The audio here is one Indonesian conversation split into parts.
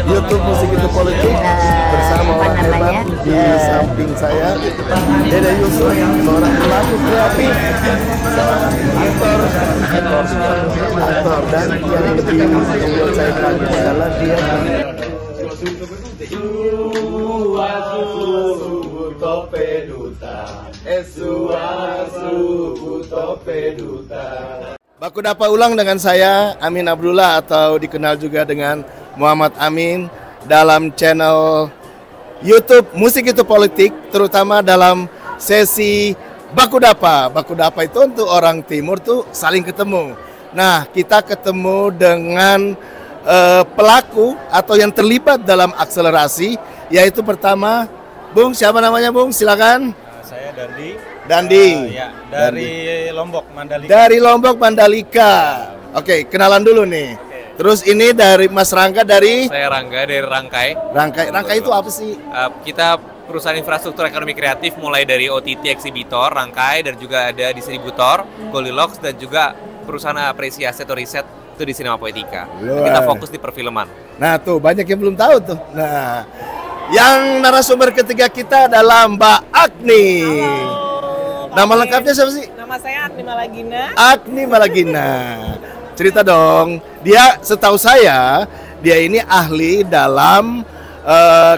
YouTube Musik Itu Politik bersama orang hebat di samping saya, Dede Yusuf, seorang pelaku kreatif, seorang aktor, dan yang lebih membuat saya kaget adalah dia Baku Dapa ulang dengan saya, Amin Abdullah, atau dikenal juga dengan Muhammad Amin, dalam channel YouTube Musik Itu Politik, terutama dalam sesi Baku Dapa. Baku Dapa itu untuk orang timur tuh saling ketemu. Nah, kita ketemu dengan pelaku atau yang terlibat dalam akselerasi, yaitu pertama, Bung, siapa namanya Bung? Silakan. Saya Dandi. Ya, dari Lombok, Mandalika. Dari Lombok, Mandalika. Oke, kenalan dulu nih. Terus ini dari Mas Rangga dari? Saya Rangga dari Rangkai. Rangkai itu apa sih? Kita perusahaan infrastruktur ekonomi kreatif mulai dari OTT Exhibitor, Rangkai, dan juga ada distributor, Goldilocks, dan juga perusahaan apresiasi atau riset itu di Sinema Poetika. Kita fokus di perfilman. Nah tuh, banyak yang belum tahu tuh. Nah, yang narasumber ketiga kita adalah Mbak Agni. Nama lengkapnya siapa sih? Nama saya Agni Malagina. Agni Malagina. Cerita dong. Dia, setahu saya, dia ini ahli dalam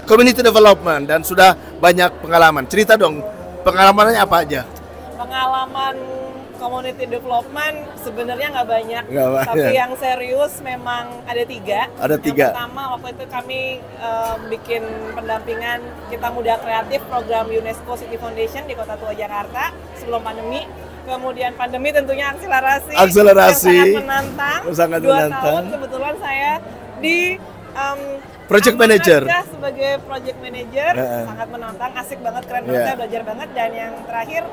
community development dan sudah banyak pengalaman. Cerita dong, pengalamannya apa aja? Pengalaman community development sebenarnya nggak banyak, banyak, tapi yang serius memang ada tiga. Ada tiga. Yang pertama, waktu itu kami bikin pendampingan Kita Muda Kreatif program UNESCO City Foundation di Kota Tua Jakarta sebelum pandemi. Kemudian pandemi tentunya akselerasi. Yang sangat menantang. Sangat 2 menantang. tahun kebetulan saya di project manager. Sebagai project manager, sangat menantang, asik banget, keren banget, saya belajar banget. Dan yang terakhir,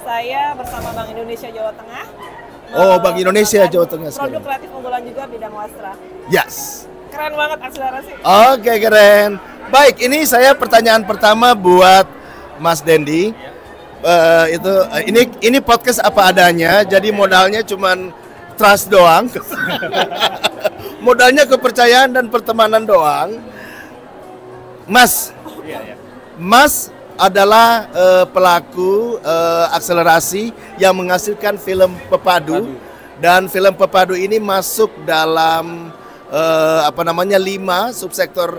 saya bersama Bank Indonesia Jawa Tengah. Oh, Bank Indonesia Jawa Tengah. Produk kreatif unggulan juga bidang wastra. Yes. Keren banget akselerasi. Oke, keren. Baik, ini saya pertanyaan pertama buat Mas Dendi. Ini podcast apa adanya, jadi modalnya cuman trust doang. Modalnya kepercayaan dan pertemanan doang. Mas adalah pelaku akselerasi yang menghasilkan film Pepadu. Dan film Pepadu ini masuk dalam 5 subsektor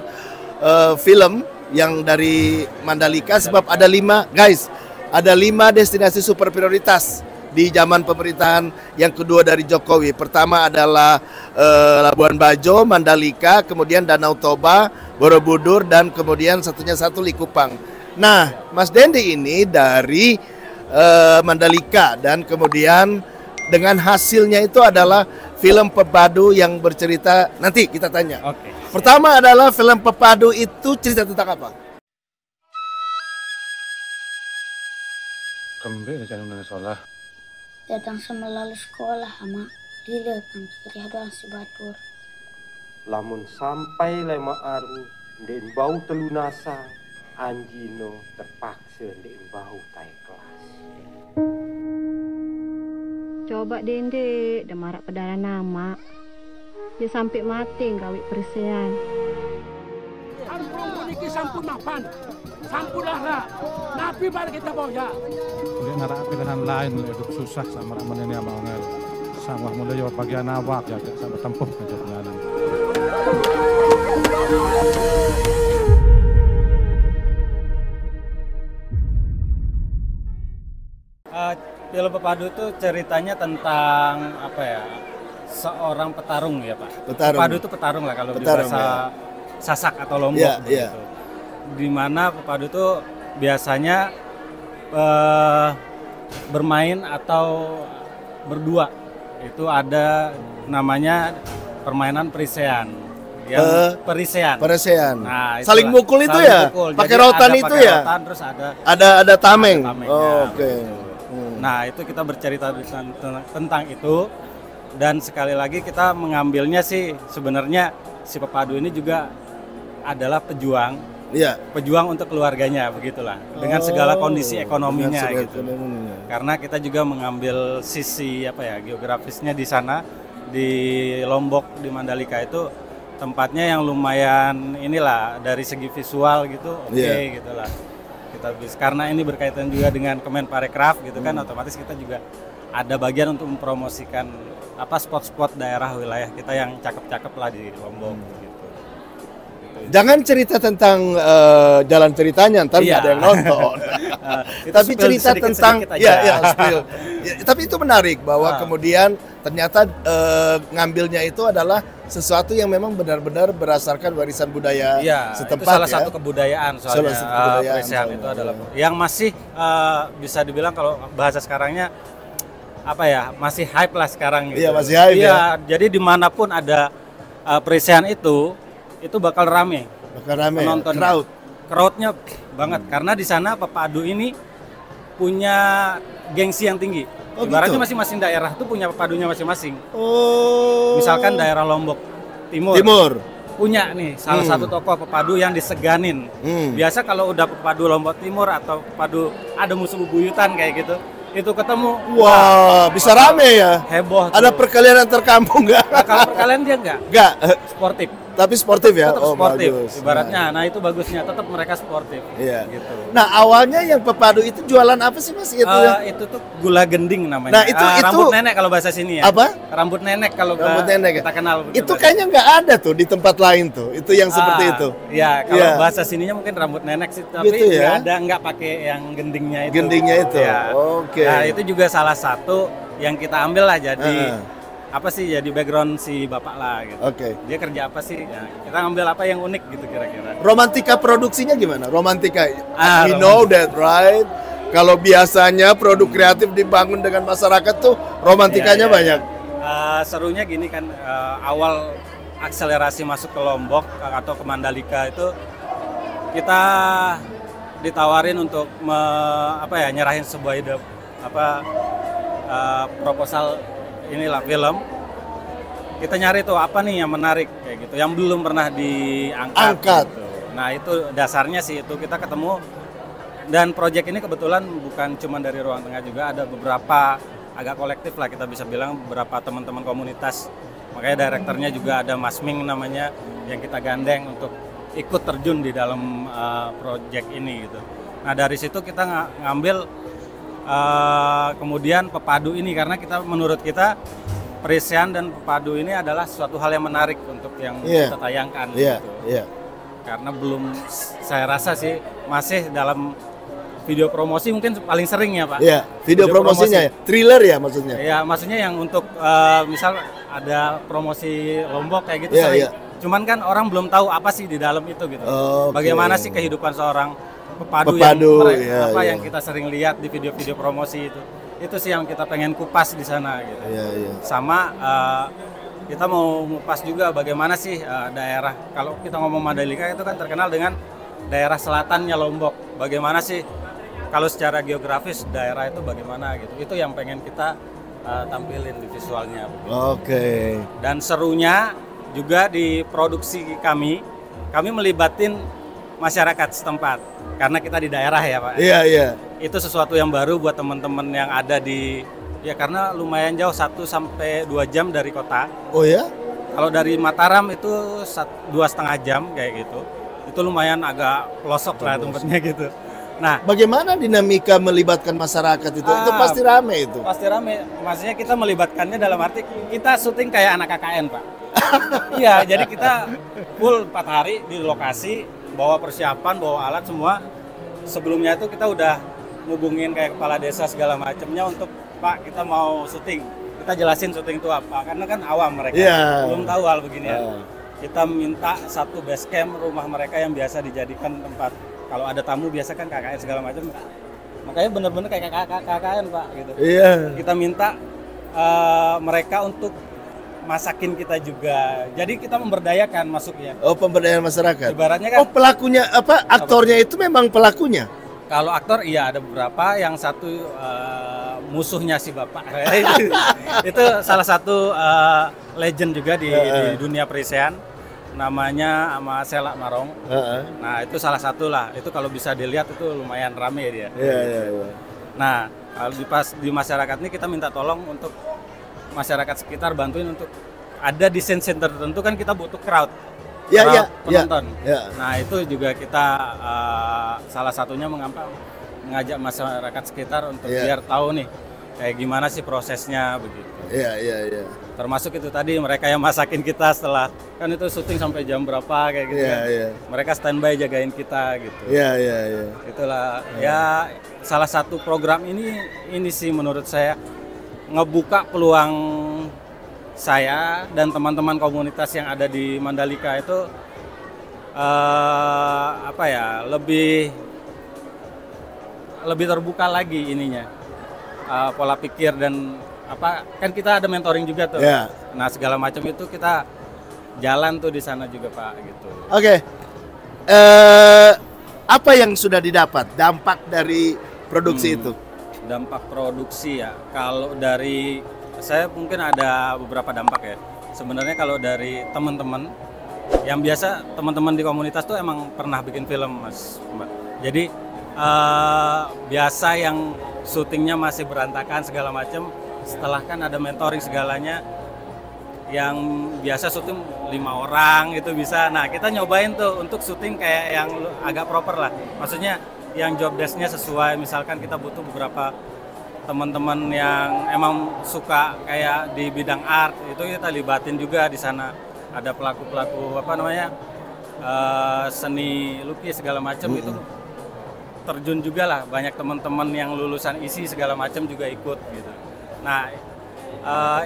film yang dari Mandalika, sebab ada 5 destinasi super prioritas di zaman pemerintahan yang kedua dari Jokowi. Pertama adalah Labuan Bajo, Mandalika, kemudian Danau Toba, Borobudur, dan kemudian satu Likupang. Nah, Mas Dendi ini dari Mandalika, dan kemudian dengan hasilnya itu adalah film Pepadu yang bercerita, nanti kita tanya. Pertama adalah film Pepadu itu cerita tentang apa? Kembali jangan mengesolah. Datang semelalu sekolah ama dilekan keriadan si batur. Lamun sampai lema aru den bau telunasa anjino terpaksa den bau tai kelas. Coba dende demarak pedara nama. Ya sampai mati gawe persean. Ampun puniki sampun mapan. Sampunlah. Nabi bar kita boya. Dia narak pilihan lain hidup susah sama ramen ini abang ngel. Sama mulai jawab bagian awak ya sama tempuh ke jalan. Film Pepadu itu ceritanya tentang apa ya? Seorang petarung ya Pak. Pepadu itu petarung lah kalau di bahasa Sasak atau Lombok gitu. Di mana Pepadu itu biasanya bermain atau berdua. Itu ada namanya permainan perisean. Yang perisean. Nah, saling mukul itu ya? Pakai rotan itu ya? Rotan, terus ada tameng. Oke. Nah, itu kita bercerita tentang itu. Dan sekali lagi kita mengambilnya sih sebenarnya si Pepadu ini juga adalah pejuang. Iya. Pejuang untuk keluarganya begitulah. Dengan segala kondisi ekonominya gitu. Karena kita juga mengambil sisi geografisnya di sana di Lombok, di Mandalika itu tempatnya yang lumayan inilah dari segi visual gitu, gitu lah. Kita bisa, karena ini berkaitan juga dengan Kemenparekraf gitu kan, otomatis kita juga ada bagian untuk mempromosikan spot-spot daerah wilayah kita yang cakep-cakep lah di Lombok gitu. Jangan cerita tentang jalan ceritanya, ntar nggak ada yang nonton. Tapi cerita tentang tapi itu menarik bahwa kemudian ternyata ngambilnya itu adalah sesuatu yang memang benar-benar berdasarkan warisan budaya setempat. Itu salah satu kebudayaan soalnya. Presian itu adalah yang masih bisa dibilang kalau bahasa sekarangnya masih hype lah sekarang gitu. Iya, masih hype ya. Jadi dimanapun ada Presian itu bakal rame. Penonton crowdnya banget karena di sana Pepadu ini punya gengsi yang tinggi. Ibaratnya masing-masing daerah tuh punya pepadunya masing-masing. Misalkan daerah Lombok Timur punya nih salah satu tokoh pepadu yang diseganin. Biasa kalau udah pepadu Lombok Timur atau pepadu ada musuh bebuyutan kayak gitu, itu ketemu. Wah, bisa rame ya. Heboh. Ada perkalian antar kampung nggak? Kalau perkalian dia nggak. Sportif. Tapi sportif ya? Tetap sportif. Bagus. Ibaratnya, nah itu bagusnya. Tetap mereka sportif. Iya. Gitu. Nah awalnya yang pepadu itu jualan apa sih Mas? Itu tuh gula gending namanya. Nah itu rambut nenek kalau bahasa sini ya. Apa? Rambut nenek kalau kita kenal. Itu kayaknya nggak ada tuh di tempat lain tuh. Itu yang seperti itu. Iya. Kalau bahasa sininya mungkin rambut nenek sih. Tapi gitu ya? nggak pakai yang gendingnya itu. Gendingnya itu. Ya. Oke. Nah itu juga salah satu yang kita ambil lah jadi. Jadi background si bapak lah gitu. Dia kerja apa sih? Ya, kita ngambil apa yang unik gitu kira-kira. Romantika produksinya gimana? Romantika, we know that right? Kalau biasanya produk kreatif dibangun dengan masyarakat tuh romantikanya banyak. Serunya gini kan, awal akselerasi masuk ke Lombok atau ke Mandalika itu kita ditawarin untuk nyerahin sebuah ide proposal inilah film. Kita nyari tuh apa nih yang menarik kayak gitu, yang belum pernah diangkat. Gitu. Nah itu dasarnya sih itu kita ketemu dan proyek ini kebetulan bukan cuma dari Ruang Tengah juga ada beberapa agak kolektif lah kita bisa bilang beberapa teman-teman komunitas. Makanya direkturnya juga ada Mas Ming namanya yang kita gandeng untuk ikut terjun di dalam proyek ini gitu. Nah dari situ kita ngambil kemudian pepadu ini karena menurut kita Presian dan pepadu ini adalah suatu hal yang menarik untuk yang kita tayangkan gitu. Karena belum saya rasa sih masih dalam video promosi mungkin paling sering ya Pak. Video promosinya ya? Thriller ya maksudnya? Iya maksudnya yang untuk misal ada promosi Lombok kayak gitu sering. Cuman kan orang belum tahu apa sih di dalam itu gitu. Bagaimana sih kehidupan seorang pepadu yang kita sering lihat di video-video promosi itu sih yang kita pengen kupas di sana gitu. Sama kita mau kupas juga bagaimana sih daerah kalau kita ngomong Mandalika itu kan terkenal dengan daerah selatannya Lombok. Bagaimana sih kalau secara geografis daerah itu bagaimana gitu. Itu yang pengen kita tampilin di visualnya. Dan serunya juga di produksi kami melibatin masyarakat setempat karena kita di daerah ya Pak. Itu sesuatu yang baru buat teman-teman yang ada karena lumayan jauh 1-2 jam dari kota. Kalau dari Mataram itu 2,5 jam kayak gitu. Itu lumayan agak pelosok lah tempatnya gitu. Nah, bagaimana dinamika melibatkan masyarakat itu? Itu pasti rame itu. Pasti rame. Maksudnya kita melibatkannya dalam arti kita syuting kayak anak KKN Pak. Iya, jadi kita full 4 hari di lokasi, bawa persiapan, bawa alat semua. Sebelumnya itu kita udah ngubungin kayak kepala desa segala macamnya untuk Pak kita mau syuting. Kita jelasin syuting itu apa, karena kan awam mereka belum tahu hal beginian. Kita minta satu base camp rumah mereka yang biasa dijadikan tempat kalau ada tamu biasa kan KKN segala macam. Makanya benar-benar kayak KKN Pak gitu. Kita minta mereka untuk masakin kita juga. Jadi kita memberdayakan masuknya. Pemberdayaan masyarakat. Ibaratnya kan pelakunya aktornya itu memang pelakunya. Kalau aktor iya ada beberapa, yang satu musuhnya si bapak. Itu salah satu legend juga di dunia Presian. Namanya sama Selak Marong. Nah, itu salah satu lah. Itu kalau bisa dilihat itu lumayan rame dia. Nah, kalau di masyarakat ini kita minta tolong untuk masyarakat sekitar bantuin untuk ada desain center tertentu kan kita butuh crowd. penonton. Nah itu juga kita salah satunya mengajak masyarakat sekitar untuk biar tahu nih kayak gimana sih prosesnya begitu. Iya. Termasuk itu tadi mereka yang masakin kita setelah kan itu syuting sampai jam berapa kayak gitu kan. Mereka standby jagain kita gitu. Iya. Itulah ya salah satu program ini sih menurut saya ngebuka peluang saya dan teman-teman komunitas yang ada di Mandalika itu lebih terbuka lagi ininya pola pikir dan kan kita ada mentoring juga tuh. Nah segala macam itu kita jalan tuh di sana juga Pak gitu. Oke. Apa yang sudah didapat dampak dari produksi itu? Dampak produksi ya, kalau dari saya mungkin ada beberapa dampak ya. Sebenarnya kalau dari teman-teman yang biasa teman-teman di komunitas tuh emang pernah bikin film Mas Mbak. Jadi biasa yang syutingnya masih berantakan segala macam, setelah kan ada mentoring segalanya, yang biasa syuting 5 orang itu bisa. Nah kita nyobain tuh untuk syuting kayak yang agak proper lah. Maksudnya yang job desk-nya sesuai. Misalkan kita butuh beberapa teman-teman yang emang suka kayak di bidang art, itu kita libatin juga di sana. Ada pelaku-pelaku seni lukis segala macam itu terjun juga lah. Banyak teman-teman yang lulusan ISI segala macam juga ikut gitu. Nah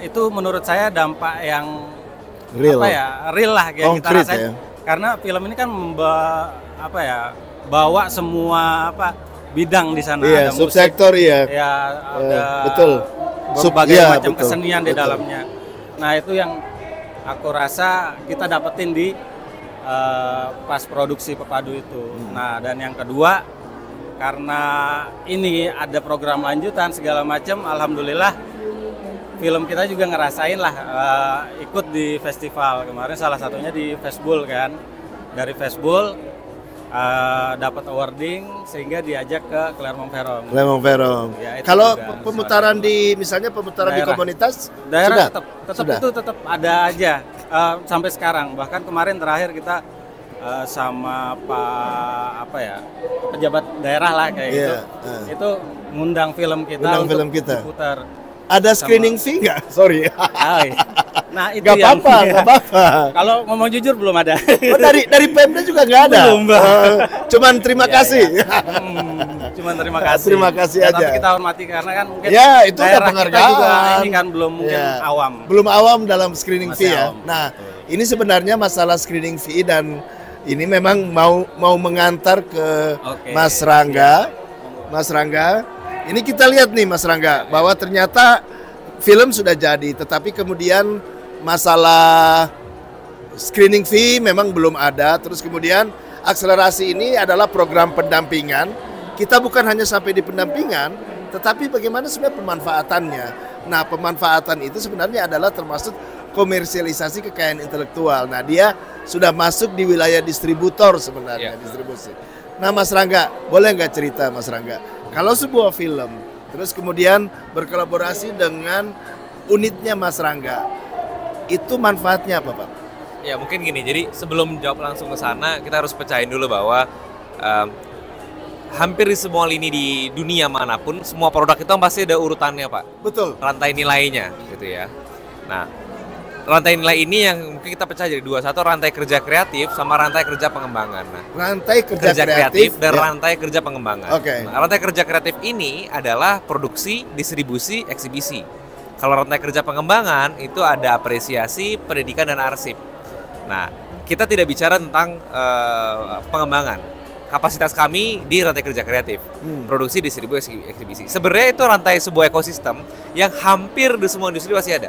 itu menurut saya dampak yang real lah kayak kita rasain ya? Karena film ini kan bawa semua bidang di sana, ada subsektor musik, ada berbagai macam kesenian di dalamnya. Nah itu yang aku rasa kita dapetin di pas produksi Pepadu itu. Nah dan yang kedua, karena ini ada program lanjutan segala macam, alhamdulillah film kita juga ngerasain lah ikut di festival kemarin, salah satunya di Festival kan. Dari Festival dapat awarding sehingga diajak ke Clermont-Ferrand. Ya, kalau pemutaran misalnya pemutaran daerah, di komunitas daerah tetap ada aja sampai sekarang. Bahkan kemarin terakhir kita sama pejabat daerah lah kayak gitu. Itu ngundang film kita diputar. Ada screening fee nggak? Sorry. Nah itu nggak apa-apa. Kalau ngomong jujur belum ada. Oh, dari Pemda juga nggak ada. Belum. Cuman terima kasih. Cuman terima kasih. Terima kasih aja. Tapi kita hormati karena kan mungkin itu udah penghargaan. Juga ini kan belum mungkin awam. Belum awam dalam screening fee ya. Nah ini sebenarnya masalah screening fee dan ini memang mau mengantar ke Mas Rangga. Mas Rangga. Ini kita lihat nih Mas Rangga, bahwa ternyata film sudah jadi, tetapi kemudian masalah screening fee memang belum ada. Terus kemudian akselerasi ini adalah program pendampingan. Kita bukan hanya sampai di pendampingan, tetapi bagaimana sebenarnya pemanfaatannya. Nah pemanfaatan itu sebenarnya adalah termasuk komersialisasi kekayaan intelektual. Nah dia sudah masuk di wilayah distributor sebenarnya, distribusi. Nah Mas Rangga, boleh nggak cerita Mas Rangga? Kalau sebuah film, terus kemudian berkolaborasi dengan unitnya Mas Rangga, itu manfaatnya apa Pak? Ya mungkin gini, jadi sebelum jawab langsung ke sana, kita harus pecahin dulu bahwa hampir di semua lini di dunia manapun, semua produk itu pasti ada urutannya Pak. Betul. Rantai nilainya gitu ya. Nah, rantai nilai ini yang mungkin kita pecah jadi dua. Satu rantai kerja kreatif sama rantai kerja pengembangan. Nah, rantai kerja kreatif dan rantai kerja pengembangan. Okay. Nah, rantai kerja kreatif ini adalah produksi, distribusi, eksibisi. Kalau rantai kerja pengembangan itu ada apresiasi, pendidikan dan arsip. Nah, kita tidak bicara tentang pengembangan. Kapasitas kami di rantai kerja kreatif, produksi, distribusi, eksibisi. Sebenarnya itu rantai sebuah ekosistem yang hampir di semua industri pasti ada.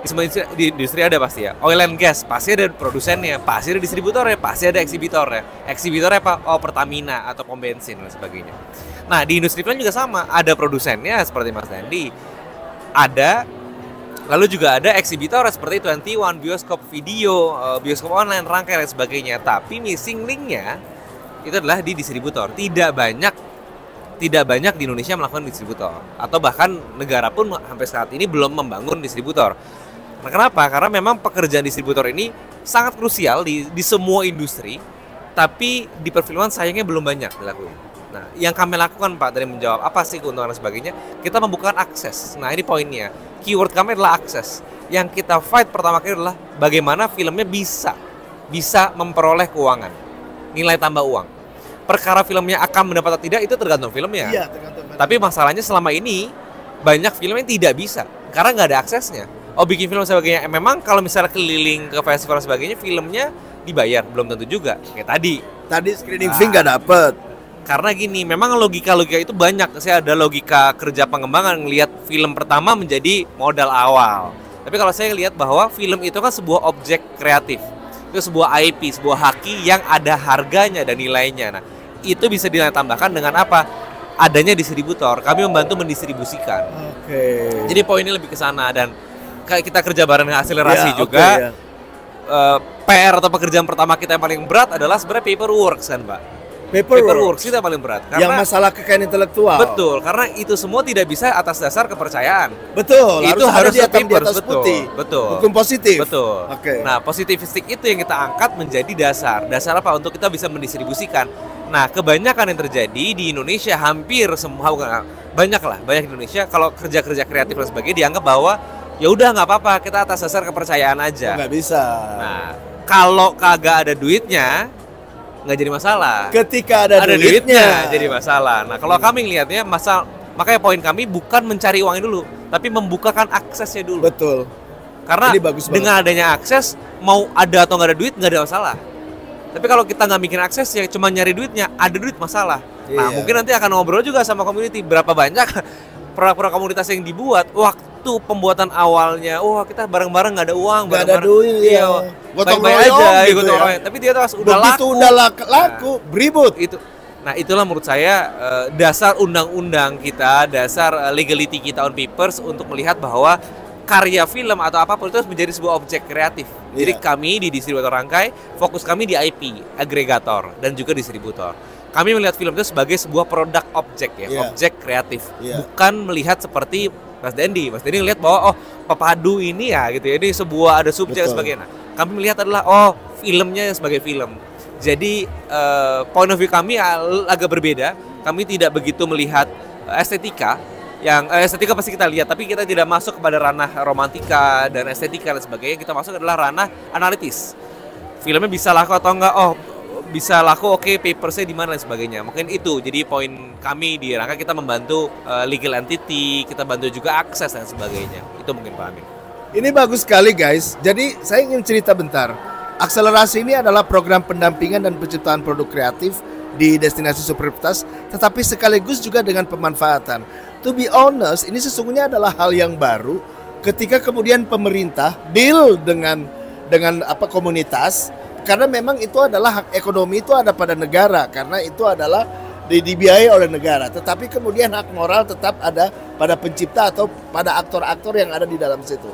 Di semua industri ada pasti ya. Oil and gas pasti ada produsennya, pasti ada distributornya, pasti ada eksibitornya. Eksibitornya apa? Oh, Pertamina atau pom bensin dan sebagainya. Nah di industri film juga sama, ada produsennya seperti Mas Dandi, ada, lalu juga ada eksibitornya seperti 21, bioskop video, bioskop online, rangkai dan sebagainya. Tapi missing linknya itu adalah di distributor. Tidak banyak di Indonesia melakukan distributor, atau bahkan negara pun sampai saat ini belum membangun distributor. Nah, kenapa? Karena memang pekerjaan distributor ini sangat krusial di semua industri, tapi di perfilman sayangnya belum banyak dilakukan. Nah, yang kami lakukan Pak dari menjawab apa sih keuntungan dan sebagainya, kita membuka akses. Nah, ini poinnya. Keyword kami adalah akses. Yang kita fight pertama kali adalah bagaimana filmnya bisa memperoleh keuangan, nilai tambah uang. Perkara filmnya akan mendapat atau tidak itu tergantung filmnya. Iya, tergantung. Tapi masalahnya selama ini banyak film yang tidak bisa karena nggak ada aksesnya. Oh, bikin film sebagainya. Memang kalau misalnya keliling ke festival sebagainya, filmnya dibayar belum tentu juga. Kayak tadi screening fee nggak dapet. Karena gini, memang logika itu banyak. Saya ada logika kerja pengembangan ngelihat film pertama menjadi modal awal. Tapi kalau saya lihat bahwa film itu kan sebuah objek kreatif. Itu sebuah IP, sebuah haki yang ada harganya dan nilainya. Nah, itu bisa ditambahkan dengan apa? Adanya distributor. Kami membantu mendistribusikan. Oke. Jadi poinnya lebih ke sana dan kayak kita kerja bareng dengan akselerasi juga. Okay, ya. PR atau pekerjaan pertama kita yang paling berat adalah sebenarnya paperwork kan, Pak. Paperwork itu yang paling berat. Karena yang masalah kekayaan intelektual. Betul, karena itu semua tidak bisa atas dasar kepercayaan. Betul, itu harus di papers, atas putih. Betul. Hukum positif. Betul. Oke. Nah, positivistik itu yang kita angkat menjadi dasar. Dasar apa? Untuk kita bisa mendistribusikan. Nah, kebanyakan yang terjadi di Indonesia hampir semua, banyak di Indonesia kalau kerja-kerja kreatif dan sebagainya dianggap bahwa ya udah nggak apa-apa, kita atas dasar kepercayaan aja. Nggak bisa. Nah, kalau kagak ada duitnya nggak jadi masalah. Ketika ada duitnya jadi masalah. Nah, kalau kami ngelihatnya makanya poin kami bukan mencari uangnya dulu, tapi membukakan aksesnya dulu. Betul. Karena dengan adanya akses, mau ada atau nggak ada duit nggak ada masalah. Tapi kalau kita nggak bikin akses ya cuma nyari duitnya, ada duit masalah. Nah, mungkin nanti akan ngobrol juga sama community berapa banyak produk-produk komunitas yang dibuat waktu pembuatan awalnya. Wah, kita bareng-bareng nggak ada uang, nggak ada duit. Iya. Gotong aja gitu gitu ya. Tapi dia tuh udah laku, beribut itu. Nah, itulah menurut saya dasar undang-undang kita, dasar legality kita on papers untuk melihat bahwa karya film atau apapun itu harus menjadi sebuah objek kreatif. Jadi kami di distributor Rangkai, fokus kami di IP, agregator dan juga distributor. Kami melihat film itu sebagai sebuah produk objek objek kreatif. Bukan melihat seperti Mas Dendi. Mas Dendi ngelihat bahwa Pepadu ini ya gitu ya, ini sebuah ada subjek dan sebagainya. Kami melihat adalah filmnya sebagai film. Jadi point of view kami agak berbeda. Kami tidak begitu melihat estetika. Yang estetika pasti kita lihat, tapi kita tidak masuk kepada ranah romantika dan estetika dan sebagainya. Kita masuk adalah ranah analitis. Filmnya bisa laku atau enggak? Bisa laku, oke, papersnya di mana dan sebagainya. Mungkin itu jadi poin kami di Rangka, kita membantu legal entity, kita bantu juga akses dan sebagainya. Itu mungkin Pak Amin. Ini bagus sekali guys. Jadi saya ingin cerita bentar. Akselerasi ini adalah program pendampingan dan penciptaan produk kreatif di destinasi superprioritas, tetapi sekaligus juga dengan pemanfaatan. To be honest, ini sesungguhnya adalah hal yang baru ketika kemudian pemerintah deal dengan komunitas, karena memang itu adalah hak ekonomi, itu ada pada negara, karena itu adalah dibiayai oleh negara. Tetapi kemudian hak moral tetap ada pada pencipta atau pada aktor-aktor yang ada di dalam situ.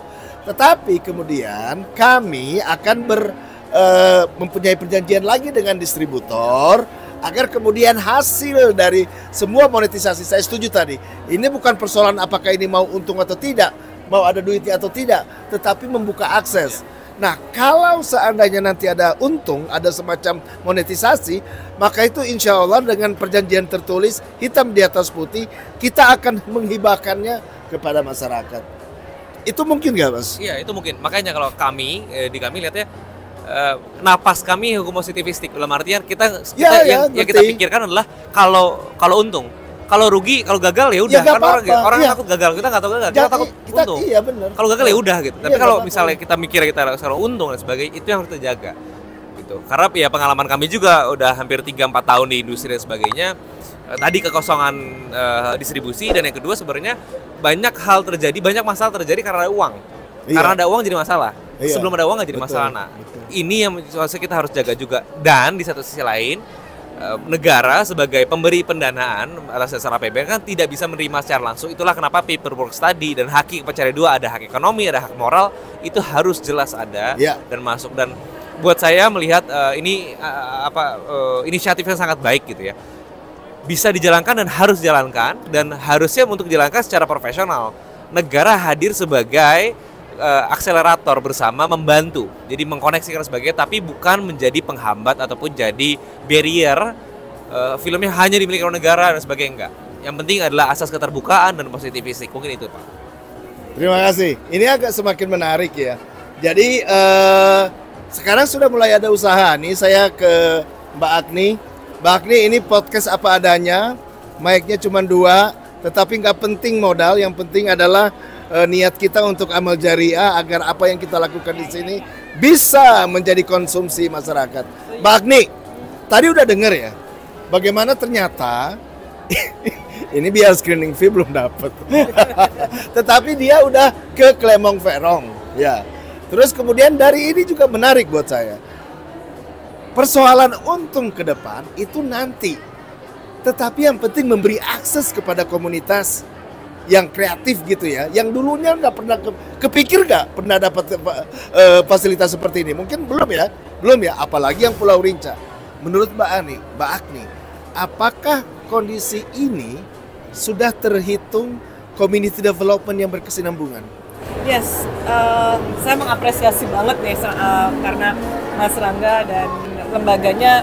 Tetapi kemudian kami akan mempunyai perjanjian lagi dengan distributor agar kemudian hasil dari semua monetisasi, saya setuju tadi, ini bukan persoalan apakah ini mau untung atau tidak, mau ada duitnya atau tidak, tetapi membuka akses. Nah, kalau seandainya nanti ada untung, ada semacam monetisasi, maka itu insya Allah dengan perjanjian tertulis hitam di atas putih, kita akan menghibahkannya kepada masyarakat. Itu mungkin nggak, Mas? Iya, itu mungkin. Makanya kalau kami lihatnya napas kami hukum positivistik, dalam artian kita yang kita pikirkan adalah kalau untung, kalau rugi, kalau gagal ya udah, kan orang takut gagal, kita nggak tahu gagal, kita takut untung. Iya benar. Kalau gagal ya udah gitu. Tapi kalau misalnya kita mikir kita selalu untung dan sebagainya, itu yang harus kita jaga gitu. Karena ya pengalaman kami juga udah hampir 3-4 tahun di industri dan sebagainya. Tadi kekosongan distribusi, dan yang kedua sebenarnya banyak hal terjadi, banyak masalah terjadi karena ada uang. Karena ada uang jadi masalah. Sebelum ada uang nggak jadi masalah. Nah, ini yang kita harus jaga juga. Dan di satu sisi lain, negara sebagai pemberi pendanaan atas dasar APBN kan tidak bisa menerima secara langsung. Itulah kenapa paperwork study dan hak pencari dua, ada hak ekonomi, ada hak moral, itu harus jelas ada dan masuk. Dan buat saya melihat ini inisiatif yang sangat baik gitu ya. Bisa dijalankan dan harus dijalankan, dan harusnya untuk dijalankan secara profesional. Negara hadir sebagai akselerator bersama, membantu. Jadi mengkoneksikan sebagainya, tapi bukan menjadi penghambat ataupun jadi barrier filmnya hanya dimiliki oleh negara dan sebagainya, enggak. Yang penting adalah asas keterbukaan dan positivistik. Mungkin itu, Pak. Terima kasih. Ini agak semakin menarik ya. Jadi sekarang sudah mulai ada usaha. Nih saya ke Mbak Agni. Mbak Agni, ini podcast apa adanya. Mic-nya cuma 2, tetapi nggak penting modal. Yang penting adalah niat kita untuk amal jariah agar apa yang kita lakukan di sini bisa menjadi konsumsi masyarakat. Mbak Agni, tadi udah denger ya, bagaimana ternyata ini biar screening fee belum dapat, tetapi dia udah ke Klemong Verong, ya. Terus kemudian dari ini juga menarik buat saya. Persoalan untung ke depan itu nanti, tetapi yang penting memberi akses kepada komunitas yang kreatif gitu ya, yang dulunya nggak pernah kepikir nggak pernah dapat fasilitas seperti ini. Mungkin belum ya, apalagi yang Pulau Rinca. Menurut Mbak Agni, apakah kondisi ini sudah terhitung community development yang berkesinambungan? Yes, saya mengapresiasi banget nih karena Mas Rangga dan lembaganya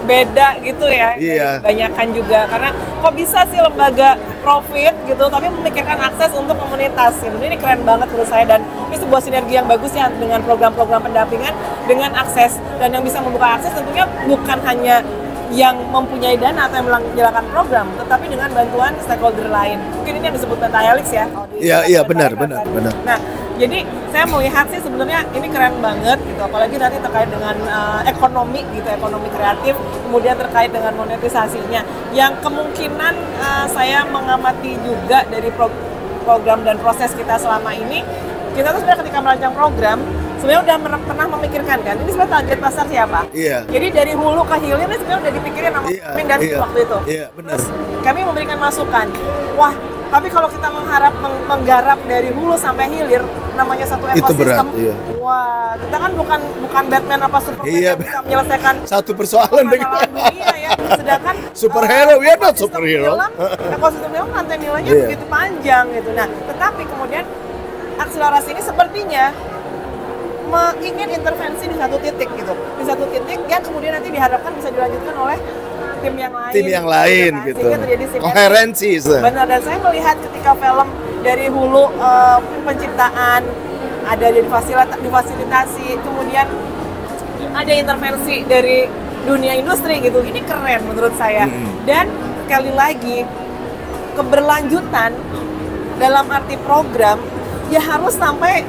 beda gitu ya, banyakan juga, karena kok bisa sih lembaga profit gitu tapi memikirkan akses untuk komunitas gitu. Ini keren banget menurut saya, dan ini sebuah sinergi yang bagus ya dengan program-program pendampingan dengan akses, dan yang bisa membuka akses tentunya bukan hanya yang mempunyai dana atau yang menjalankan program, tetapi dengan bantuan stakeholder lain. Mungkin ini yang disebut pentahelix ya. Iya, benar. Nah, jadi saya melihat sih sebenarnya ini keren banget gitu, apalagi nanti terkait dengan ekonomi gitu, ekonomi kreatif, kemudian terkait dengan monetisasinya. Yang kemungkinan saya mengamati juga dari program dan proses kita selama ini, kita tuh sebenarnya ketika merancang program sebenarnya udah pernah memikirkan kan, ini sebenarnya target pasar siapa? Iya. Jadi dari hulu ke hilir ini sebenarnya udah dipikirin sama kami dari waktu itu. Iya, benar. Terus kami memberikan masukan, wah tapi kalau kita menggarap dari hulu sampai hilir, namanya satu ekosistem. Wah, kita kan bukan Batman apa Superman yang bisa menyelesaikan satu persoalan dengan dunia ya. Sedangkan superhero, we are not superhero. Ekosistem film rantai nilainya begitu panjang gitu. Nah, tetapi kemudian akselerasi ini sepertinya ingin intervensi di satu titik gitu, di satu titik yang kemudian nanti diharapkan bisa dilanjutkan oleh tim yang lain gitu. Koherensi. Benar, dan saya melihat ketika film dari hulu penciptaan ada difasilitasi, kemudian ada intervensi dari dunia industri gitu. Ini keren menurut saya. Dan sekali lagi keberlanjutan dalam arti program ya harus sampai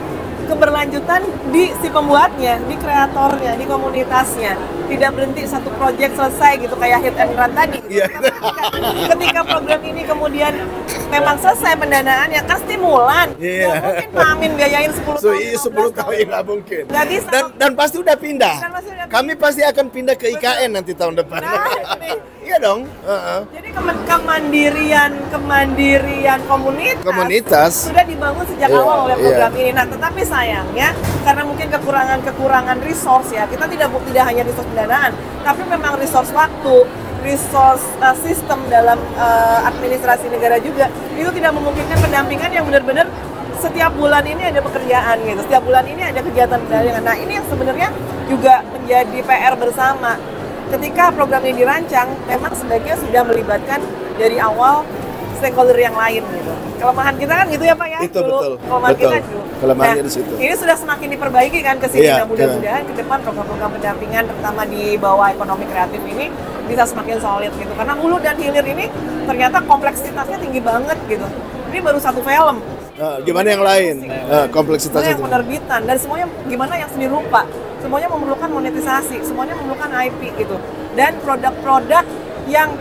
keberlanjutan di si pembuatnya, di kreatornya, di komunitasnya. Tidak berhenti satu proyek selesai gitu kayak hit and run tadi. Ketika program ini kemudian memang selesai pendanaannya, kan stimulan. Nggak mungkin Pak Amin biayain 10 tahun. Nggak mungkin. Nggak bisa. Dan pasti udah pindah. Kami pasti akan pindah ke IKN nanti tahun depan. Iya dong. Jadi kemandirian komunitas sudah dibangun sejak awal oleh program ini. Nah, tetapi sayangnya karena mungkin kekurangan resource ya, kita tidak hanya resource pendanaan, tapi memang resource waktu, resource sistem dalam administrasi negara juga itu tidak memungkinkan pendampingan yang benar-benar setiap bulan ini ada pekerjaan gitu, setiap bulan ini ada kegiatan pendampingan. Nah, ini yang sebenarnya juga menjadi PR bersama. Ketika program ini dirancang, memang sebaiknya sudah melibatkan dari awal stakeholder yang lain gitu. Kelemahan kita kan gitu ya Pak ya? Itu betul. Kelemahan kita dulu. Kelemahannya di situ. Ini sudah semakin diperbaiki kan ke sini. Nah, mudah-mudahan ke depan program-program pendampingan terutama di bawah ekonomi kreatif ini bisa semakin solid gitu. Karena hulu dan hilir ini ternyata kompleksitasnya tinggi banget gitu. Ini baru satu film. Gimana yang lain? Kompleksitasnya yang penerbitan dan semuanya gimana yang seni rupa. Semuanya memerlukan monetisasi, semuanya memerlukan IP gitu. Dan produk-produk yang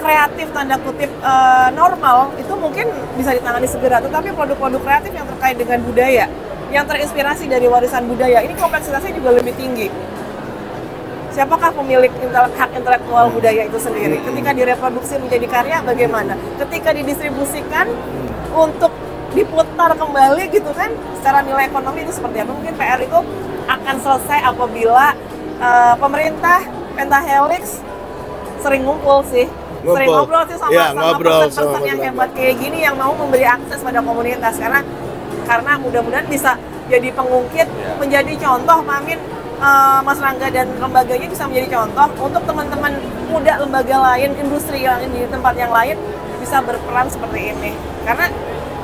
kreatif tanda kutip normal itu mungkin bisa ditangani segera, tetapi produk-produk kreatif yang terkait dengan budaya, yang terinspirasi dari warisan budaya, ini kompleksitasnya juga lebih tinggi. Siapakah pemilik hak intelektual budaya itu sendiri? Ketika direproduksi menjadi karya bagaimana? Ketika didistribusikan untuk diputar kembali gitu kan, secara nilai ekonomi itu seperti apa? Mungkin PR itu akan selesai apabila pemerintah pentahelix sering ngumpul sih. Sering ngobrol sih sama person yang hebat kayak gini yang mau memberi akses pada komunitas, karena karena mudah-mudahan bisa jadi pengungkit, menjadi contoh Pak Amin, Mas Rangga dan lembaganya bisa menjadi contoh untuk teman-teman muda lembaga lain, industri lain di tempat yang lain bisa berperan seperti ini. Karena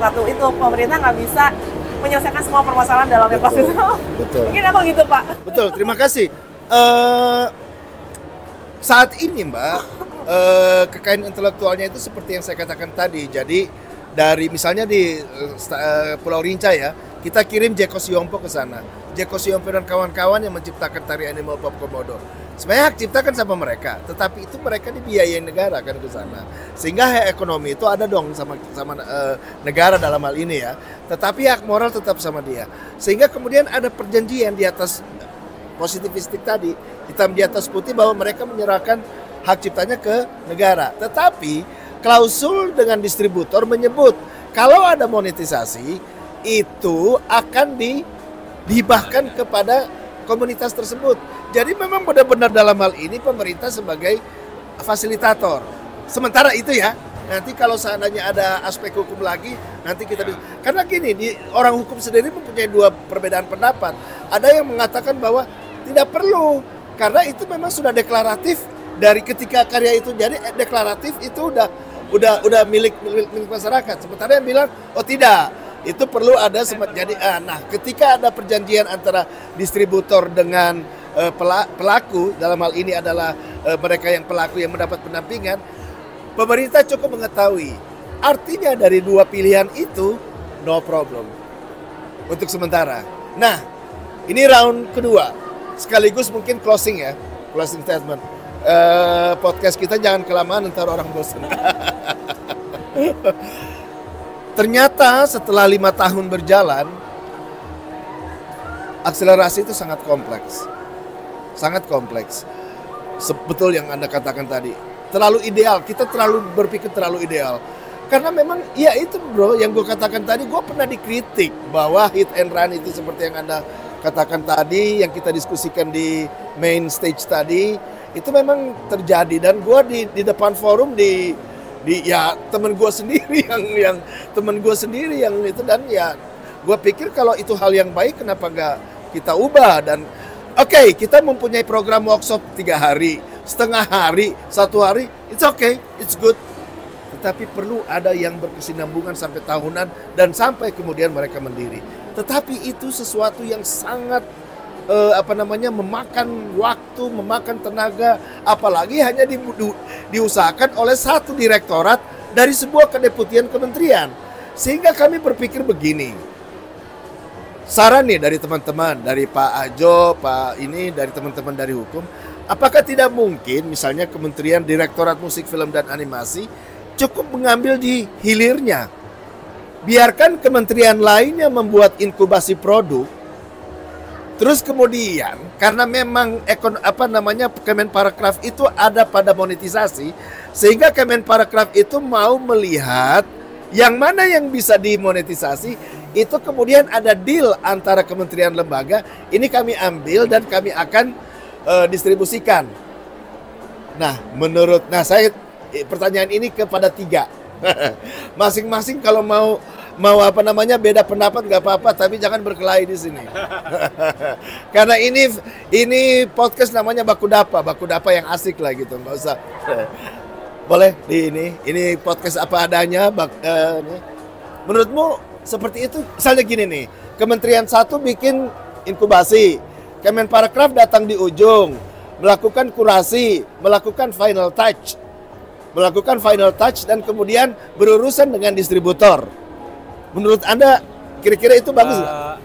satu itu pemerintah nggak bisa menyelesaikan semua permasalahan dalam ekosistem. Betul. Mungkin apa gitu Pak? Betul, terima kasih. Saat ini Mbak, kekayaan intelektualnya itu seperti yang saya katakan tadi. Jadi dari misalnya di Pulau Rinca ya, kita kirim Jeko Siompo ke sana. Jeko Siompo dan kawan-kawan yang menciptakan tari Animal Pop Komodo. Sebenarnya hak cipta kan sama mereka, tetapi itu mereka dibiayain negara kan ke sana. Sehingga hak ekonomi itu ada dong sama negara dalam hal ini ya. Tetapi hak moral tetap sama dia. Sehingga kemudian ada perjanjian di atas positivistik tadi, hitam di atas putih bahwa mereka menyerahkan hak ciptanya ke negara. Tetapi klausul dengan distributor menyebut kalau ada monetisasi itu akan dihibahkan kepada komunitas tersebut. Jadi memang benar-benar dalam hal ini pemerintah sebagai fasilitator. Sementara itu ya, nanti kalau seandainya ada aspek hukum lagi, nanti kita bisa. Karena gini, orang hukum sendiri mempunyai dua perbedaan pendapat. Ada yang mengatakan bahwa tidak perlu, karena itu memang sudah deklaratif dari ketika karya itu jadi deklaratif itu udah milik masyarakat. Sementara yang bilang, oh tidak, itu perlu ada jadi. Nah, ketika ada perjanjian antara distributor dengan pelaku, dalam hal ini adalah mereka yang pelaku yang mendapat pendampingan, pemerintah cukup mengetahui. Artinya dari dua pilihan itu, no problem untuk sementara. Nah, ini round kedua, sekaligus mungkin closing ya, closing statement. Podcast kita jangan kelamaan, ntar orang bosan. Ternyata setelah 5 tahun berjalan, akselerasi itu sangat kompleks. Sangat kompleks. Betul yang Anda katakan tadi. Terlalu ideal, kita terlalu berpikir terlalu ideal. Karena memang, ya itu bro, yang gue katakan tadi, gue pernah dikritik bahwa hit and run itu seperti yang Anda katakan tadi, yang kita diskusikan di main stage tadi, itu memang terjadi. Dan gue di depan forum ya temen gue sendiri yang itu, dan ya gue pikir kalau itu hal yang baik, kenapa nggak kita ubah. Dan oke, kita mempunyai program workshop 3 hari, setengah hari, 1 hari, it's okay, it's good. Tetapi perlu ada yang berkesinambungan sampai tahunan dan sampai kemudian mereka mendiri. Tetapi itu sesuatu yang sangat memakan waktu, memakan tenaga, apalagi hanya diusahakan oleh satu direktorat dari sebuah kedeputian kementerian. Sehingga kami berpikir begini. Saran nih dari teman-teman, dari Pak Ajo, dari teman-teman dari hukum, apakah tidak mungkin misalnya Kementerian Direktorat Musik, Film, dan Animasi cukup mengambil di hilirnya. Biarkan kementerian lainnya membuat inkubasi produk. Terus kemudian karena memang Kemenparekraf itu ada pada monetisasi, sehingga Kemenparekraf itu mau melihat yang mana yang bisa dimonetisasi, itu kemudian ada deal antara kementerian lembaga, ini kami ambil dan kami akan distribusikan. Nah, saya pertanyaan ini kepada 3. Masing-masing kalau mau beda pendapat nggak apa-apa, tapi jangan berkelahi di sini. Karena ini podcast namanya Baku Dapa yang asik lah gitu, nggak usah. Boleh ini podcast apa adanya. Menurutmu seperti itu? Misalnya gini nih, Kementerian 1 bikin inkubasi, Kemenparekraf datang di ujung, melakukan kurasi, melakukan final touch, dan kemudian berurusan dengan distributor. Menurut Anda kira-kira itu bagus nggak?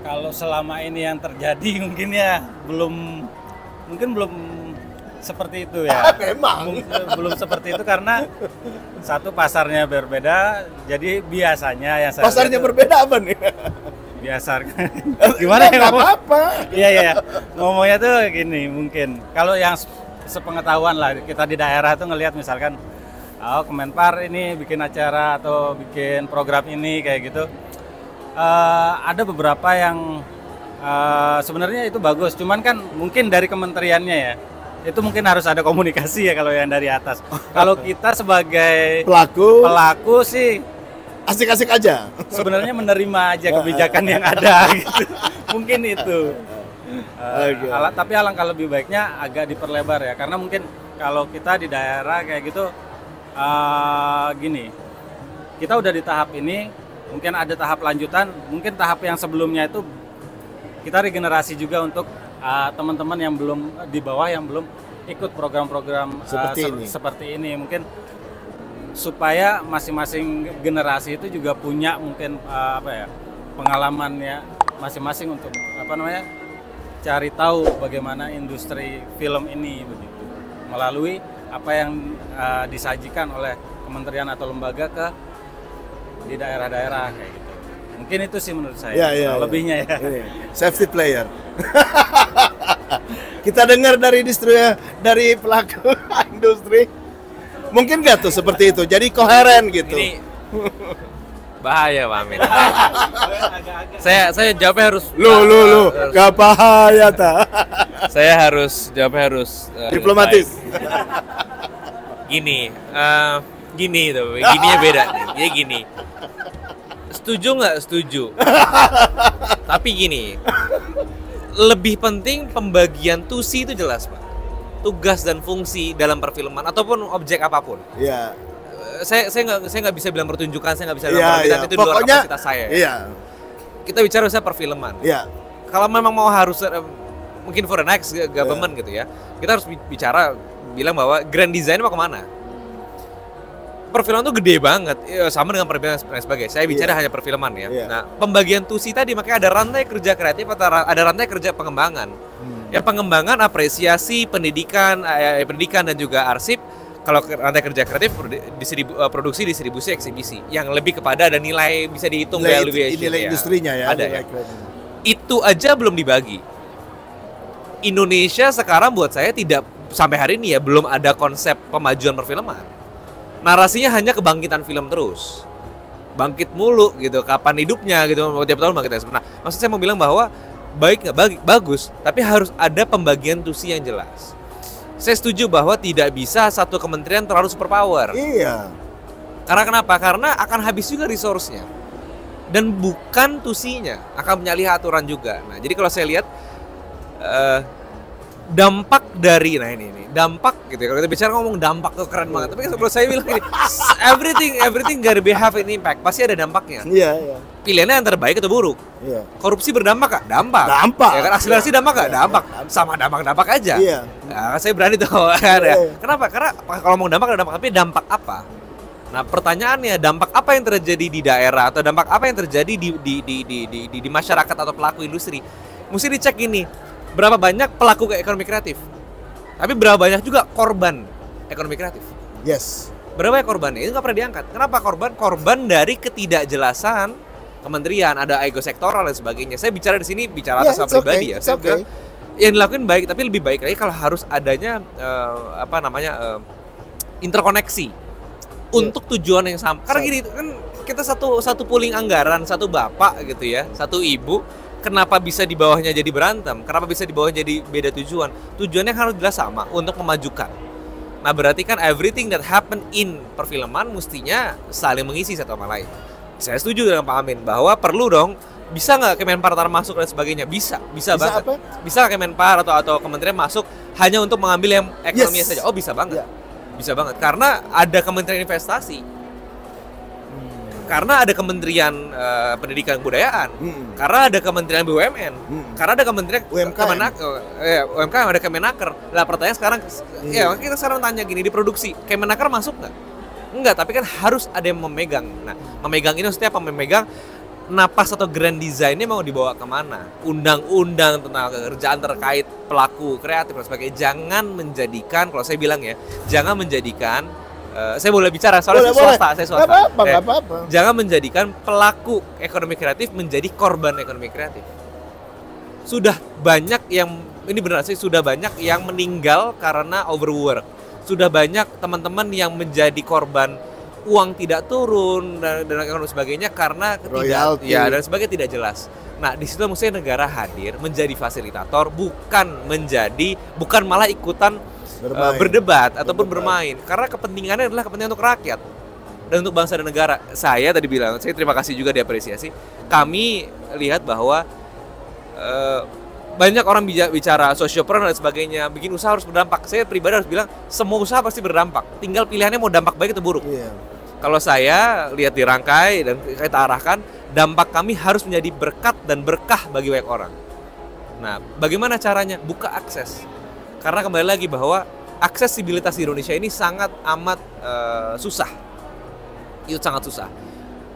Kalau selama ini yang terjadi mungkin belum seperti itu ya. Memang belum seperti itu karena satu pasarnya berbeda, jadi biasanya yang pasarnya berbeda apa nih? Biasa gimana ya? Apa? Iya. Ngomongnya tuh gini, mungkin kalau yang sepengetahuan lah kita di daerah tuh ngelihat misalkan Kemenpar ini bikin acara atau bikin program ini kayak gitu, ada beberapa yang sebenarnya itu bagus, cuman kan mungkin dari kementeriannya ya, itu mungkin harus ada komunikasi ya kalau yang dari atas. Kalau kita sebagai pelaku sih asik-asik aja. Sebenarnya menerima aja kebijakan yang ada gitu. Mungkin itu. Tapi alangkah lebih baiknya agak diperlebar ya, karena mungkin kalau kita di daerah kayak gitu gini, kita udah di tahap ini, mungkin ada tahap lanjutan, mungkin tahap yang sebelumnya itu kita regenerasi juga untuk teman-teman yang belum di bawah, yang belum ikut program-program seperti ini, mungkin supaya masing-masing generasi itu juga punya mungkin pengalamannya masing-masing untuk cari tahu bagaimana industri film ini begitu, melalui apa yang disajikan oleh kementerian atau lembaga di daerah-daerah kayak gitu. Mungkin itu sih menurut saya. Lebihnya ya. Safety player. Kita dengar dari dari pelaku industri. Mungkin nggak tuh seperti itu. Jadi koheren gitu. Ini bahaya Pak Amin. saya jawabnya harus gak bahaya ta. Saya jawabnya harus diplomatis. Gini tuh, gininya beda nih. Jadi gini. Setuju nggak setuju? Tapi gini, lebih penting pembagian tusi itu jelas Pak. Tugas dan fungsi dalam perfilman ataupun objek apapun. Iya. Saya nggak bisa bilang pertunjukan, saya nggak bisa bilang itu di luar kapasitas saya. Iya. Kita bicara misalnya perfilman. Iya. Kalau memang mau harus mungkin for the next government gitu ya, kita harus bilang bahwa grand design mau kemana? Perfilman itu gede banget, sama dengan perfilman dan sebagainya. Saya bicara hanya perfilman ya. Nah, pembagian tusi tadi makanya ada rantai kerja kreatif atau ada rantai kerja pengembangan. Ya pengembangan, apresiasi, pendidikan dan juga arsip. Kalau rantai kerja kreatif, produksi, distribusi, eksibisi, yang lebih kepada ada nilai bisa dihitung nilai industrinya ya. Ada ya. Itu aja belum dibagi. Indonesia sekarang buat saya tidak sampai hari ini ya belum ada konsep pemajuan perfilman. Narasinya hanya kebangkitan film terus, bangkit mulu gitu. Kapan hidupnya gitu? Tiap tahun bangkit. Nah, maksud saya mau bilang bahwa baik nggak bagus, tapi harus ada pembagian tusi yang jelas. Saya setuju bahwa tidak bisa satu kementerian terlalu superpower. Iya. Karena kenapa? Karena akan habis juga resource-nya. Dan bukan tusinya, akan menyalahi aturan juga. Nah, jadi kalau saya lihat dampak dari dampak gitu ya. Kalau kita bicara ngomong dampak tuh keren banget. Tapi kalau saya bilang ini, everything gotta be have an impact. Pasti ada dampaknya. Iya. Pilihannya yang terbaik atau buruk. Iya. Korupsi berdampak gak? Dampak. Ya kan akselerasi dampak gak? Dampak. Sama dampak aja. Iya. Nah, saya berani tuh. Kenapa? Karena kalau mau dampak ada dampak, tapi dampak apa? Nah, pertanyaannya dampak apa yang terjadi di daerah atau dampak apa yang terjadi di masyarakat atau pelaku industri? Mesti dicek ini. Berapa banyak pelaku ekonomi kreatif? Tapi berapa banyak juga korban ekonomi kreatif? Yes. Berapa banyak korbannya? Itu nggak pernah diangkat. Kenapa korban? Korban dari ketidakjelasan kementerian, ada ego sektoral dan sebagainya. Saya bicara di sini atas pribadi ya. Saya bilang yang dilakukan baik, tapi lebih baik lagi kalau harus adanya interkoneksi untuk tujuan yang sama. Karena gini kan kita satu pooling anggaran, satu bapak gitu ya, satu ibu. Kenapa bisa di bawahnya jadi berantem? Kenapa bisa di bawahnya jadi beda tujuan? Tujuannya harus jelas sama untuk memajukan. Nah berarti kan everything that happen in perfilman mestinya saling mengisi satu sama lain. Saya setuju dengan Pak Amin bahwa perlu dong, bisa nggak Kemenpar masuk dan sebagainya? Bisa banget. Apa? Bisa Kemenpar atau kementerian masuk hanya untuk mengambil yang ekonomi saja? Oh bisa banget, bisa banget. Karena ada Kementerian Investasi. Karena ada Kementerian Pendidikan dan Kebudayaan, karena ada Kementerian BUMN, karena ada Kementerian UMKM, ada Kemenaker. Nah pertanyaan sekarang, kita sekarang tanya gini, di produksi Kemenaker masuk nggak? Enggak, tapi kan harus ada yang memegang. Nah memegang ini maksudnya apa? Memegang napas atau grand design-nya mau dibawa kemana? Undang-undang tentang kerjaan terkait pelaku kreatif dan sebagainya. Jangan menjadikan, kalau saya bilang ya, jangan menjadikan saya boleh bicara soalnya saya swasta. Apa. Jangan menjadikan pelaku ekonomi kreatif menjadi korban ekonomi kreatif. Sudah banyak yang ini benar sih, sudah banyak yang meninggal karena overwork. Sudah banyak teman-teman yang menjadi korban uang tidak turun dan sebagainya karena dan sebagainya tidak jelas. Nah, di situ mestinya negara hadir menjadi fasilitator, bukan malah ikutan berdebat ataupun bermain, karena kepentingannya adalah kepentingan untuk rakyat. dan untuk bangsa dan negara. Saya tadi bilang, saya terima kasih juga diapresiasi. Kami lihat bahwa banyak orang bicara sociopreneur dan sebagainya, bikin usaha harus berdampak. Saya pribadi harus bilang, semua usaha pasti berdampak. Tinggal pilihannya mau dampak baik atau buruk. Kalau saya lihat di Rangkai dan kita arahkan, dampak kami harus menjadi berkat dan berkah bagi banyak orang. Nah, bagaimana caranya? Buka akses. Karena kembali lagi bahwa aksesibilitas di Indonesia ini sangat amat susah. Itu sangat susah.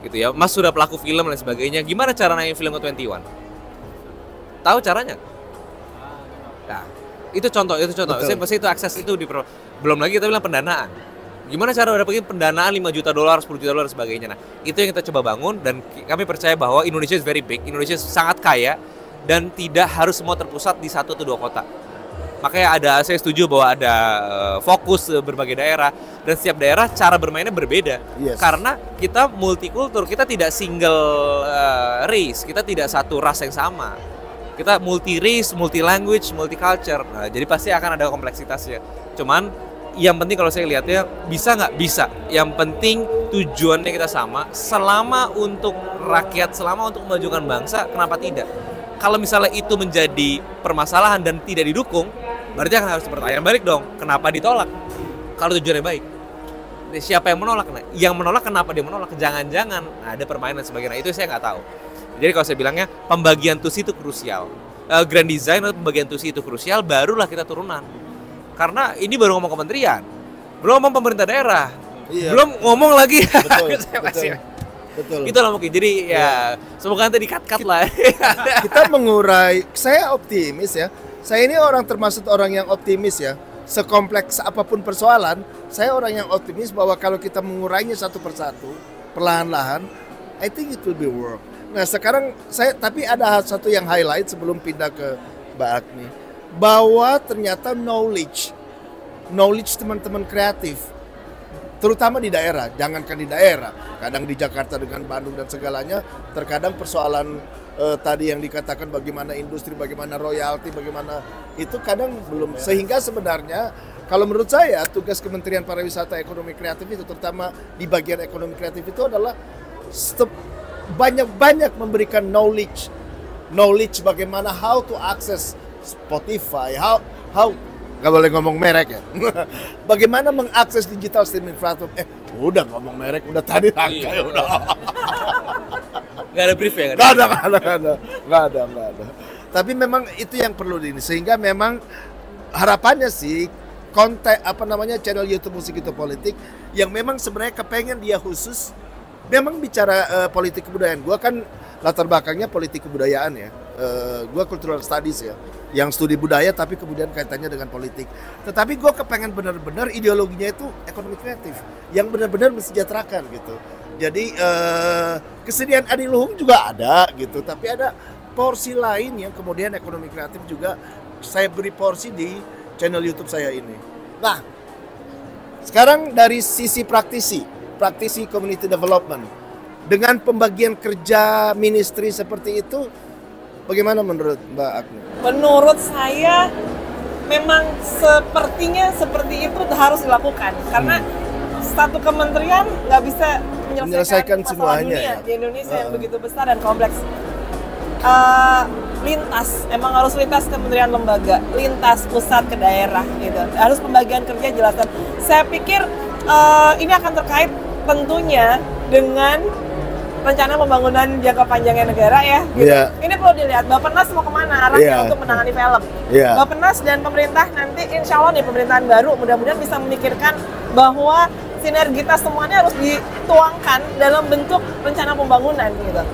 Gitu ya. Mas sudah pelaku film dan sebagainya. Gimana cara naikin film ke 21? Tahu caranya? Nah, itu contoh. Saya pasti itu akses itu belum lagi kita bilang pendanaan. Gimana cara dapetin pendanaan 5 juta dolar, 10 juta dolar dan sebagainya. Nah, itu yang kita coba bangun dan kami percaya bahwa Indonesia is very big, Indonesia sangat kaya dan tidak harus semua terpusat di 1 atau 2 kota. Makanya saya setuju bahwa ada fokus berbagai daerah dan setiap daerah cara bermainnya berbeda. Karena kita multikultur, kita tidak single race, kita tidak satu ras yang sama. Kita multi race, multi language, multi culture. Nah, jadi pasti akan ada kompleksitasnya. Cuman yang penting kalau saya lihatnya bisa nggak? Bisa. Yang penting tujuannya kita sama. Selama untuk rakyat, selama untuk memajukan bangsa, kenapa tidak? Kalau misalnya itu menjadi permasalahan dan tidak didukung, berarti akan harus pertanyaan balik dong. Kenapa ditolak? Kalau tujuannya baik. Siapa yang menolak? Nah, yang menolak kenapa dia menolak? Jangan-jangan ada permainan sebagainya. Itu saya nggak tahu. Jadi kalau saya bilangnya pembagian tusi itu krusial. Grand design atau pembagian tusi itu krusial, barulah kita turunan. Karena ini baru ngomong kementerian, belum ngomong pemerintah daerah, belum ngomong lagi. Betul. Itulah mungkin. Jadi ya semoga nanti di-cut lah. Kita mengurai. Saya optimis ya. Saya ini termasuk orang yang optimis ya. Sekompleks apapun persoalan, saya orang yang optimis bahwa kalau kita mengurainya satu persatu, perlahan-lahan, I think it will be work. Nah sekarang tapi ada satu yang highlight sebelum pindah ke Mbak Agni, bahwa ternyata knowledge teman-teman kreatif, terutama di daerah, jangankan di daerah, kadang di Jakarta dengan Bandung dan segalanya, terkadang persoalan tadi yang dikatakan bagaimana industri, bagaimana royalti, bagaimana itu kadang belum, sehingga sebenarnya kalau menurut saya tugas Kementerian Pariwisata Ekonomi Kreatif itu, terutama di bagian ekonomi kreatif itu adalah banyak memberikan knowledge bagaimana how to access Spotify, how nggak boleh ngomong merek ya. Bagaimana mengakses digital streaming platform? Udah ngomong merek, udah tadi Rangkai udah. Nggak ada brief ya? Nggak ada. Tapi memang itu yang perlu ini, sehingga memang harapannya sih konten channel YouTube Musik Itu Politik yang memang sebenarnya kepengen dia khusus memang bicara politik kebudayaan. Gua kan latar belakangnya politik kebudayaan ya. Gua cultural studies ya, yang studi budaya tapi kemudian kaitannya dengan politik. Tetapi gue kepengen benar-benar ideologinya itu ekonomi kreatif yang benar-benar mensejahterakan gitu. Jadi kesediaan adiluhung juga ada gitu, tapi ada porsi lain yang kemudian ekonomi kreatif juga saya beri porsi di channel YouTube saya ini. Nah, sekarang dari sisi praktisi community development dengan pembagian kerja ministry seperti itu, bagaimana menurut Mbak Agni? Menurut saya memang sepertinya seperti itu harus dilakukan karena satu kementerian nggak bisa menyelesaikan semuanya dunia di Indonesia yang begitu besar dan kompleks. Emang harus lintas kementerian lembaga, lintas pusat ke daerah gitu. Harus pembagian kerja jelaskan. Saya pikir ini akan terkait tentunya dengan rencana pembangunan jangka panjangnya negara ya. Gitu. Ini perlu dilihat Bappenas mau kemana arahnya untuk menangani film. Bappenas dan pemerintah nanti insya Allah nih pemerintahan baru mudah-mudahan bisa memikirkan bahwa sinergitas semuanya harus dituangkan dalam bentuk rencana pembangunan gitu.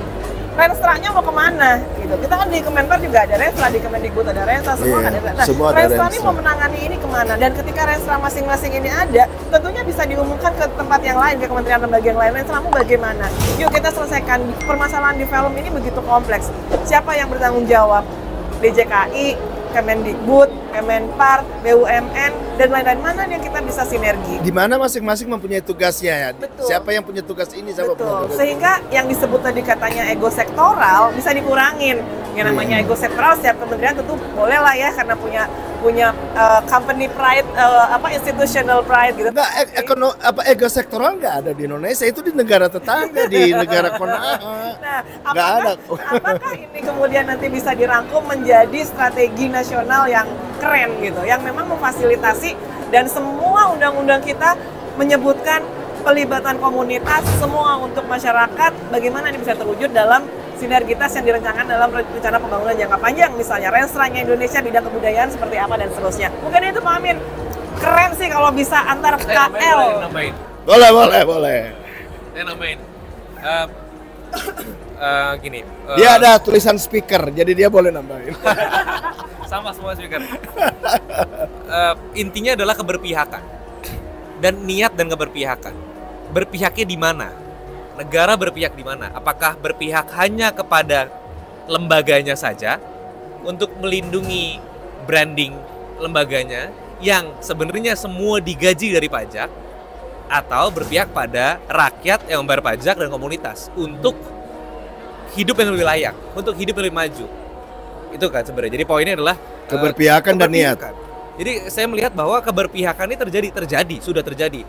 Renstra-nya mau kemana gitu. Kita kan di Kemenpar juga ada Renstra, di Kemendikbud ada Renstra, semua kan ada. Nah, Renstra ini mau menangani ini kemana? Dan ketika Renstra masing-masing ini ada, tentunya bisa diumumkan ke tempat yang lain, ke kementerian lembaga yang lain. Renstramu bagaimana? Yuk kita selesaikan permasalahan di film ini begitu kompleks. Siapa yang bertanggung jawab? DJKI, Kemendikbud, Kemenpar, BUMN, dan lain-lain. Mana yang kita bisa sinergi? Di mana masing-masing mempunyai tugasnya ya. Betul. Siapa yang punya tugas ini, siapa punya tugas Sehingga yang disebut tadi katanya ego sektoral bisa dikurangin. Yang namanya ego sektoral, setiap kementerian tentu boleh lah ya karena punya company pride, institutional pride gitu. Enggak, ego sektoral nggak ada di Indonesia, itu di negara tetangga, di negara Konoha. Nah, apakah ini kemudian nanti bisa dirangkum menjadi strategi nasional yang keren gitu, yang memang memfasilitasi dan semua undang-undang kita menyebutkan pelibatan komunitas, semua untuk masyarakat, bagaimana ini bisa terwujud dalam sinergitas yang direncanakan dalam rencana pembangunan jangka panjang, misalnya Renstra-nya Indonesia bidang kebudayaan seperti apa dan seterusnya. Mungkin itu Pak Amin, keren sih kalau bisa antar KL. Boleh. Saya nambahin. Gini. Dia ada tulisan speaker, jadi dia boleh nambahin. Sama semua speaker. Intinya adalah keberpihakan dan niat dan keberpihakan. Berpihaknya di mana? Negara berpihak di mana? Apakah berpihak hanya kepada lembaganya saja untuk melindungi branding lembaganya yang sebenarnya semua digaji dari pajak, atau berpihak pada rakyat yang membayar pajak dan komunitas untuk hidup yang lebih layak, untuk hidup yang lebih maju? Itu kan sebenarnya. Jadi poinnya adalah keberpihakan dan niat. Jadi saya melihat bahwa keberpihakan ini sudah terjadi.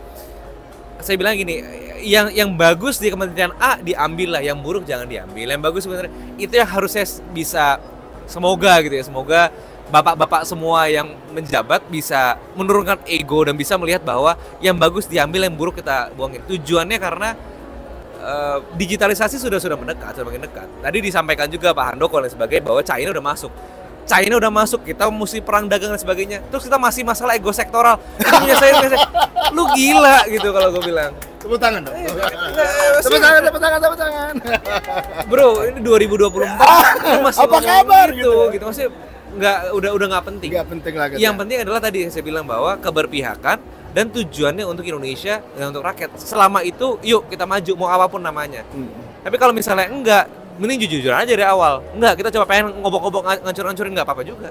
Saya bilang gini, yang bagus di Kementerian A diambil lah, yang buruk jangan diambil. Yang bagus sebenarnya itu yang harusnya bisa, semoga gitu ya, semoga bapak-bapak semua yang menjabat bisa menurunkan ego dan bisa melihat bahwa yang bagus diambil, yang buruk kita buangin. Tujuannya karena digitalisasi sudah makin dekat. Tadi disampaikan juga Pak Handoko dan sebagainya bahwa China udah masuk, kita mesti perang dagang dan sebagainya. Terus kita masih masalah ego sektoral. Itu punya saya, lu gila gitu kalau gue bilang. Tepuk tangan dong. Tepuk tangan. Bro, ini 2024 masih apa kabar gitu. Maksudnya udah nggak penting. Nggak penting lagi. Yang penting adalah tadi saya bilang bahwa keberpihakan dan tujuannya untuk Indonesia dan untuk rakyat. Selama itu, yuk kita maju mau apapun namanya. Tapi kalau misalnya enggak, mending jujur aja dari awal. Enggak, kita coba pengen ngobok-ngobok ngancur-ngancurin nggak apa-apa juga.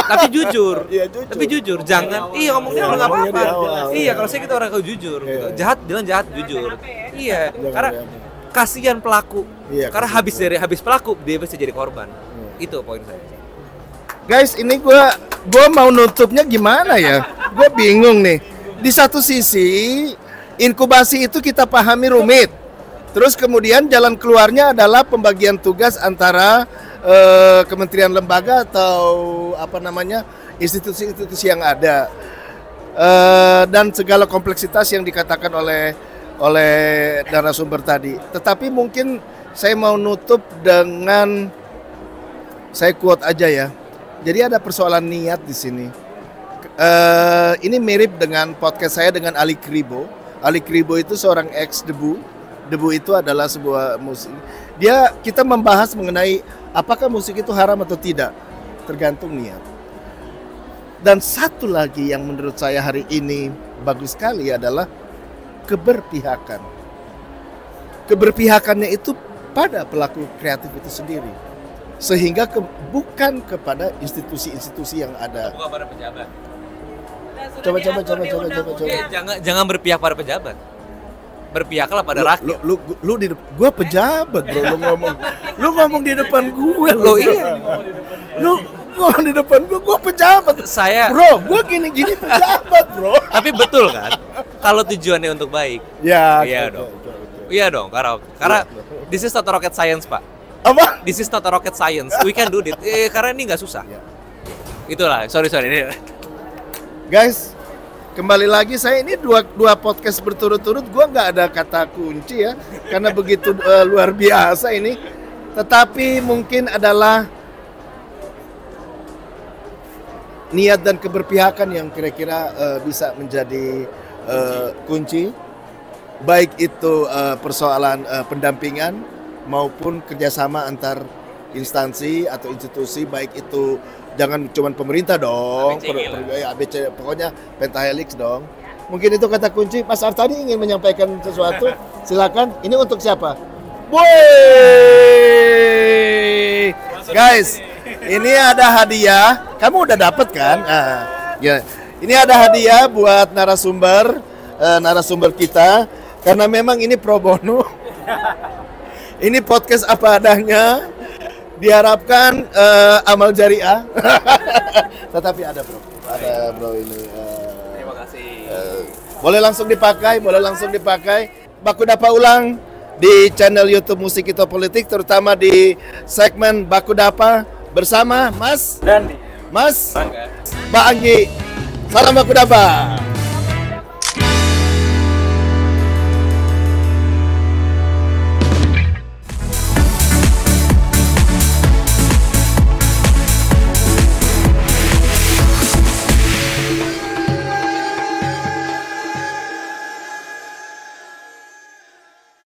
Tapi jujur. Tapi jujur, jangan ngomongnya nggak apa-apa. Iya, kalau saya kita orang yang jujur gitu. Jahat bilang jahat, jujur. Iya, karena kasihan pelaku. Karena habis pelaku dia bisa jadi korban. Itu poin saya. Guys, ini gua mau nutupnya gimana ya? Gua bingung nih. Di satu sisi, inkubasi itu kita pahami rumit. Terus kemudian jalan keluarnya adalah pembagian tugas antara kementerian lembaga atau institusi-institusi yang ada, dan segala kompleksitas yang dikatakan oleh narasumber tadi. Tetapi mungkin saya mau nutup dengan saya quote aja ya. Jadi ada persoalan niat di sini. Ini mirip dengan podcast saya dengan Ali Kribo. Ali Kribo itu seorang ex Debu. Debu itu adalah sebuah musik. Kita membahas mengenai apakah musik itu haram atau tidak, tergantung niat. Dan satu lagi yang menurut saya hari ini bagus sekali adalah keberpihakan. Keberpihakannya itu pada pelaku kreatif itu sendiri, sehingga bukan kepada institusi-institusi yang ada. Bukan pada pejabat. Coba. Jangan berpihak pada pejabat. Berpihaklah pada rakyat. Lu di depan gua pejabat, bro. Lu ngomong di depan gue. Lo iya. Lu ngomong di depan gua pejabat. Bro, gua gini pejabat, bro. Tapi betul kan? Kalau tujuannya untuk baik. Ya. Iya dong. Karena this is not rocket science, Pak. Apa? This is not rocket science. We can do it. Karena ini nggak susah. Itulah. Sorry. Guys, kembali lagi saya ini dua podcast berturut-turut, gua nggak ada kata kunci ya, karena begitu luar biasa ini. Tetapi mungkin adalah niat dan keberpihakan yang kira-kira bisa menjadi kunci, baik itu persoalan pendampingan maupun kerjasama antar instansi atau institusi, baik itu jangan cuma pemerintah dong, ABC, pokoknya pentahelix dong. Mungkin itu kata kunci. Mas Artadi ingin menyampaikan sesuatu, silakan. Ini untuk siapa? Woi, guys, Ini ada hadiah. Kamu udah dapet kan? Ya. Ini ada hadiah buat narasumber kita. Karena memang ini pro bono. Ini podcast apa adanya. Diharapkan amal jariah. Tetapi ada bro ini. Terima kasih. Boleh langsung dipakai. Baku Dapa ulang di channel YouTube Musik Itu Politik, terutama di segmen Baku Dapa bersama Mas Dandi, Mas Mbak Anggi. Salam Baku Dapa.